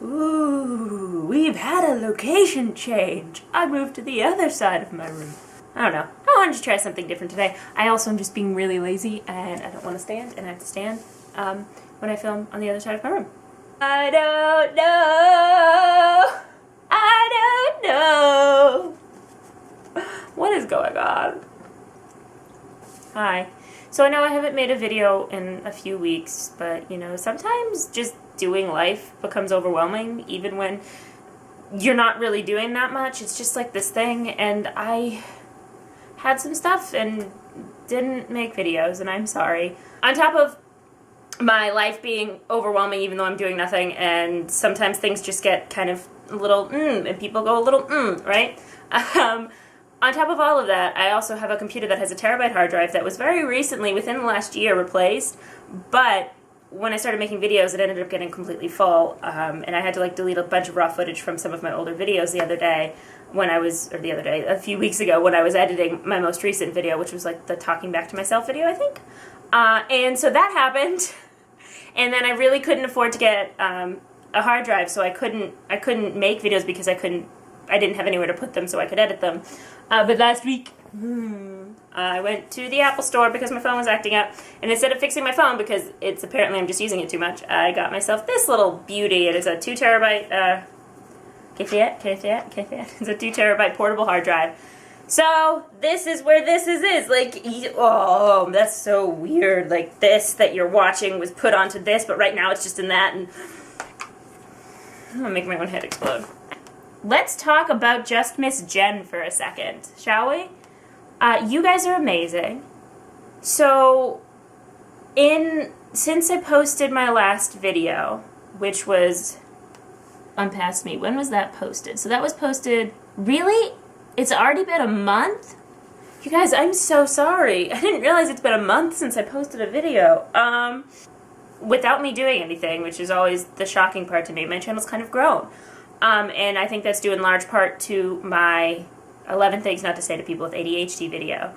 Ooh, we've had a location change. I moved to the other side of my room. I don't know. I wanted to try something different today. I also am just being really lazy and I don't want to stand, and I have to stand when I film on the other side of my room. I don't know. I don't know. What is going on? Hi. So I know I haven't made a video in a few weeks, but you know, sometimes just doing life becomes overwhelming even when you're not really doing that much. It's just like this thing, and I had some stuff and didn't make videos, and I'm sorry. On top of my life being overwhelming even though I'm doing nothing, and sometimes things just get kind of a little and people go a little right? On top of all of that, I also have a computer that has a terabyte hard drive that was very recently, within the last year, replaced, but when I started making videos, it ended up getting completely full, and I had to like delete a bunch of raw footage from some of my older videos the other day when I was, a few weeks ago when I was editing my most recent video, which was like the talking back to myself video, I think. And so that happened, and then I really couldn't afford to get a hard drive, so I couldn't make videos because I didn't have anywhere to put them so I could edit them. But last week, I went to the Apple store because my phone was acting up, and instead of fixing my phone, because it's apparently I'm just using it too much, I got myself this little beauty. It is a 2 terabyte, can you see it? Can you see it? Can you see it? It's a 2 terabyte portable hard drive. So, this is where this is. Like, oh, that's so weird. Like, this that you're watching was put onto this, but right now it's just in that, and I'm gonna make my own head explode. Let's talk about JustMissJenn for a second, shall we? You guys are amazing. So, since I posted my last video, which was Unpast Me, when was that posted? So that was posted, really? It's already been a month? You guys, I'm so sorry. I didn't realize it's been a month since I posted a video. Without me doing anything, which is always the shocking part to me, my channel's kind of grown. And I think that's due in large part to my 11 Things Not to Say to People with ADHD video.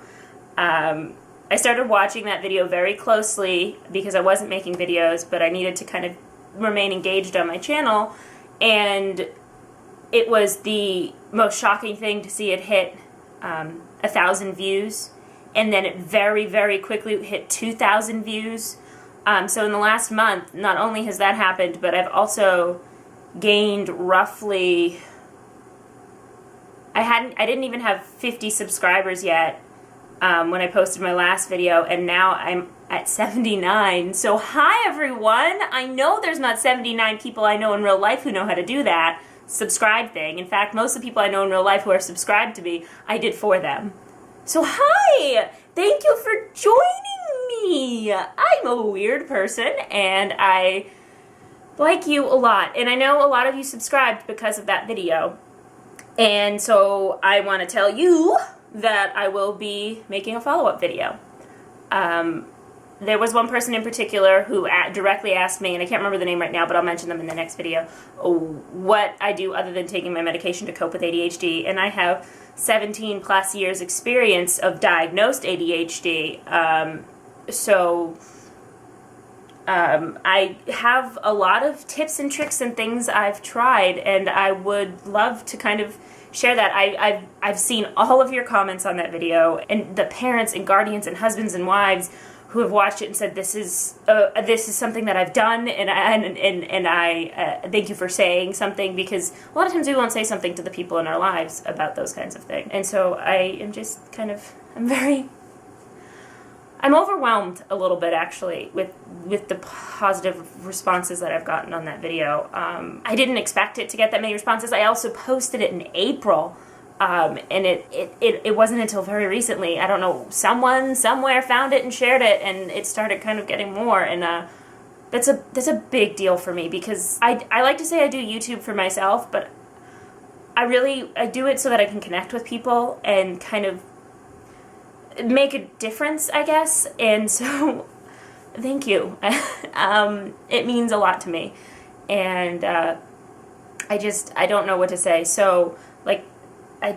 I started watching that video very closely because I wasn't making videos, but I needed to kind of remain engaged on my channel, and it was the most shocking thing to see it hit 1,000 views, and then it very, very quickly hit 2,000 views. So in the last month, not only has that happened, but I've also gained roughly, I didn't even have 50 subscribers yet when I posted my last video, and now I'm at 79. So hi everyone! I know there's not 79 people I know in real life who know how to do that subscribe thing. In fact, most of the people I know in real life who are subscribed to me, I did for them. So hi! Thank you for joining me! I'm a weird person, and I like you a lot, and I know a lot of you subscribed because of that video, and so I want to tell you that I will be making a follow-up video. There was one person in particular who directly asked me, and I can't remember the name right now, but I'll mention them in the next video, what I do other than taking my medication to cope with ADHD, and I have 17 plus years experience of diagnosed ADHD, I have a lot of tips and tricks and things I've tried, and I would love to kind of share that. I've seen all of your comments on that video, and the parents and guardians and husbands and wives who have watched it and said this is something that I've done, and I thank you for saying something, because a lot of times we won't say something to the people in our lives about those kinds of things, and so I am just kind of I'm overwhelmed a little bit, actually, with the positive responses that I've gotten on that video. I didn't expect it to get that many responses. I also posted it in April, and it wasn't until very recently, I don't know, someone somewhere found it and shared it, and it started kind of getting more, and that's a big deal for me, because I like to say I do YouTube for myself, but I do it so that I can connect with people and kind of make a difference, I guess, and so thank you. It means a lot to me, and I don't know what to say. So, like, I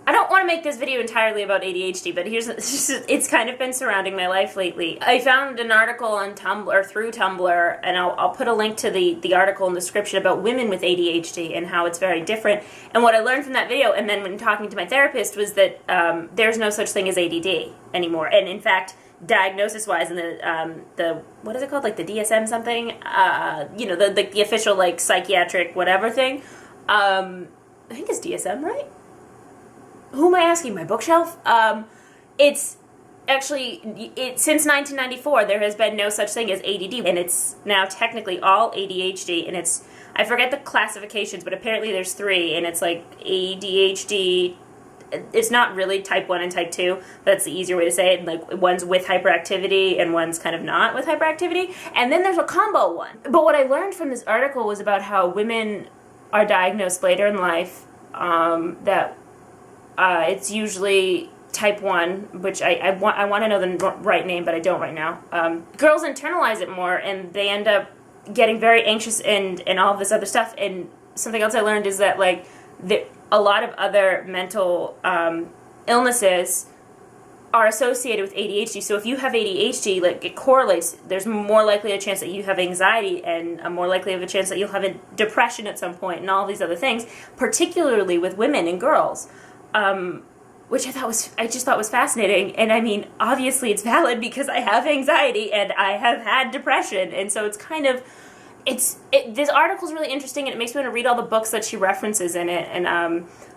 I don't want to make this video entirely about ADHD, but it's kind of been surrounding my life lately. I found an article on Tumblr, through Tumblr, and I'll put a link to the article in the description about women with ADHD and how it's very different. And what I learned from that video, and then when talking to my therapist, was that there's no such thing as ADD anymore. And in fact, diagnosis-wise, in the what is it called, like the DSM something, you know, the official like psychiatric whatever thing, I think it's DSM, right? Who am I asking? My bookshelf? It's actually, since 1994, there has been no such thing as ADD, and it's now technically all ADHD, and it's, I forget the classifications, but apparently there's 3, and it's like ADHD, it's not really type 1 and type 2, that's the easier way to say it, like one's with hyperactivity, and one's kind of not with hyperactivity, and then there's a combo one. But what I learned from this article was about how women are diagnosed later in life, that it's usually type 1, which I want to know the right name, but I don't right now. Girls internalize it more, and they end up getting very anxious and all of this other stuff. And something else I learned is that, like, a lot of other mental illnesses are associated with ADHD. So if you have ADHD, like, it correlates. There's more likely a chance that you have anxiety, and a more likely of a chance that you'll have a depression at some point, and all these other things, particularly with women and girls. Which I just thought was fascinating. And I mean, obviously it's valid because I have anxiety and I have had depression. And so it's kind of, this article's really interesting, and it makes me want to read all the books that she references in it. And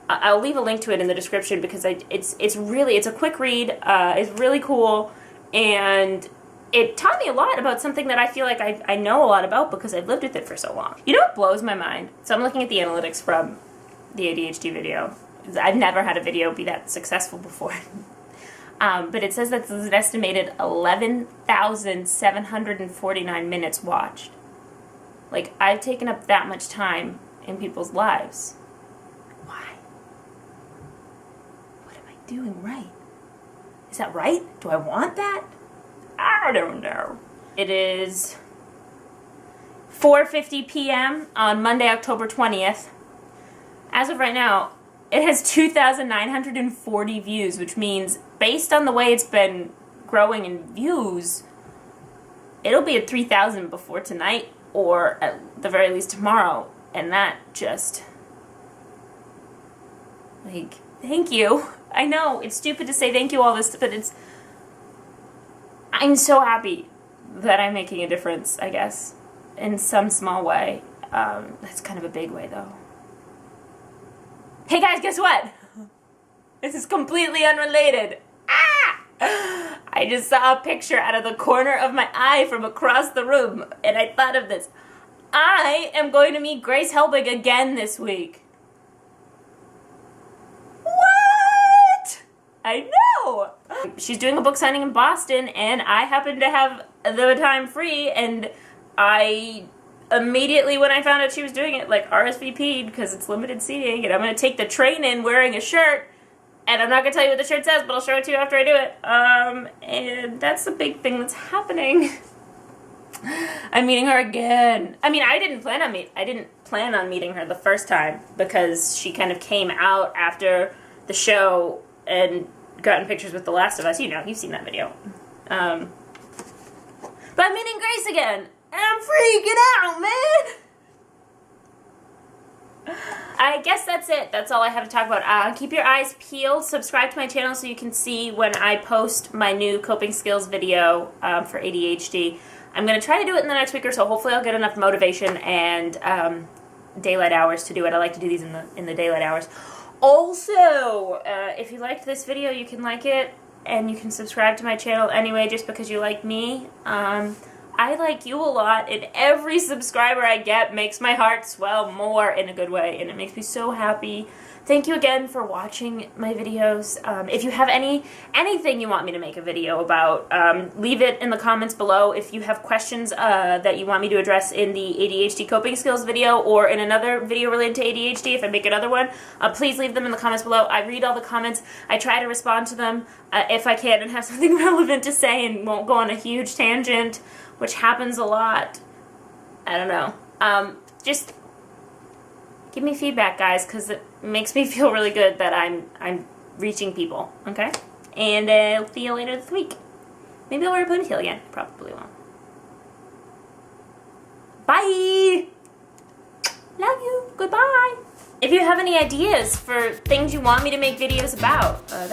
I'll leave a link to it in the description because it's a quick read. It's really cool. And it taught me a lot about something that I feel like I know a lot about because I've lived with it for so long. You know what blows my mind? So I'm looking at the analytics from the ADHD video. I've never had a video be that successful before. But it says that there's an estimated 11,749 minutes watched. Like, I've taken up that much time in people's lives. Why? What am I doing right? Is that right? Do I want that? I don't know. It is 4:50 p.m. on Monday, October 20th. As of right now, it has 2,940 views, which means, based on the way it's been growing in views, it'll be at 3,000 before tonight, or at the very least tomorrow. And that just, like, thank you. I know, it's stupid to say thank you all this, but I'm so happy that I'm making a difference, I guess, in some small way. That's kind of a big way, though. Hey guys, guess what? This is completely unrelated. I just saw a picture out of the corner of my eye from across the room, and I thought of this. I am going to meet Grace Helbig again this week. What? I know! She's doing a book signing in Boston, and I happen to have the time free, and I immediately, when I found out she was doing it, like, RSVP'd because it's limited seating, and I'm going to take the train in wearing a shirt, and I'm not going to tell you what the shirt says, but I'll show it to you after I do it. And that's the big thing that's happening. I'm meeting her again. I mean, I didn't plan on meeting her the first time because she kind of came out after the show and gotten pictures with The Last of Us. You know, you've seen that video. But I'm meeting Grace again. And I'm freaking out, man! I guess that's it. That's all I have to talk about. Keep your eyes peeled. Subscribe to my channel so you can see when I post my new coping skills video for ADHD. I'm going to try to do it in the next week or so. Hopefully I'll get enough motivation and daylight hours to do it. I like to do these in the daylight hours. Also, if you liked this video, you can like it, and you can subscribe to my channel anyway just because you like me. I like you a lot, and every subscriber I get makes my heart swell more in a good way, and it makes me so happy. Thank you again for watching my videos. If you have anything you want me to make a video about, leave it in the comments below. If you have questions that you want me to address in the ADHD coping skills video or in another video related to ADHD, if I make another one, please leave them in the comments below. I read all the comments. I try to respond to them if I can and have something relevant to say and won't go on a huge tangent, which happens a lot. I don't know. Just give me feedback, guys, because it makes me feel really good that I'm reaching people, okay? And I'll see you later this week. Maybe I'll wear a ponytail again. Probably won't. Bye! Love you. Goodbye. If you have any ideas for things you want me to make videos about, I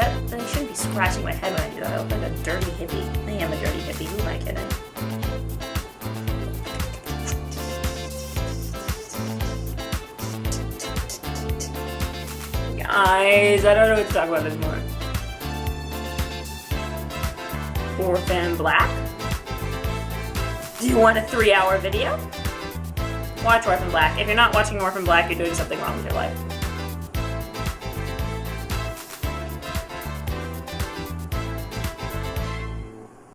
shouldn't be scratching my head when I do that. I look like a dirty hippie. I am a dirty hippie. Who am I kidding? Guys, I don't know what to talk about anymore. Orphan Black? Do you want a 3-hour video? Watch Orphan Black. If you're not watching Orphan Black, you're doing something wrong with your life.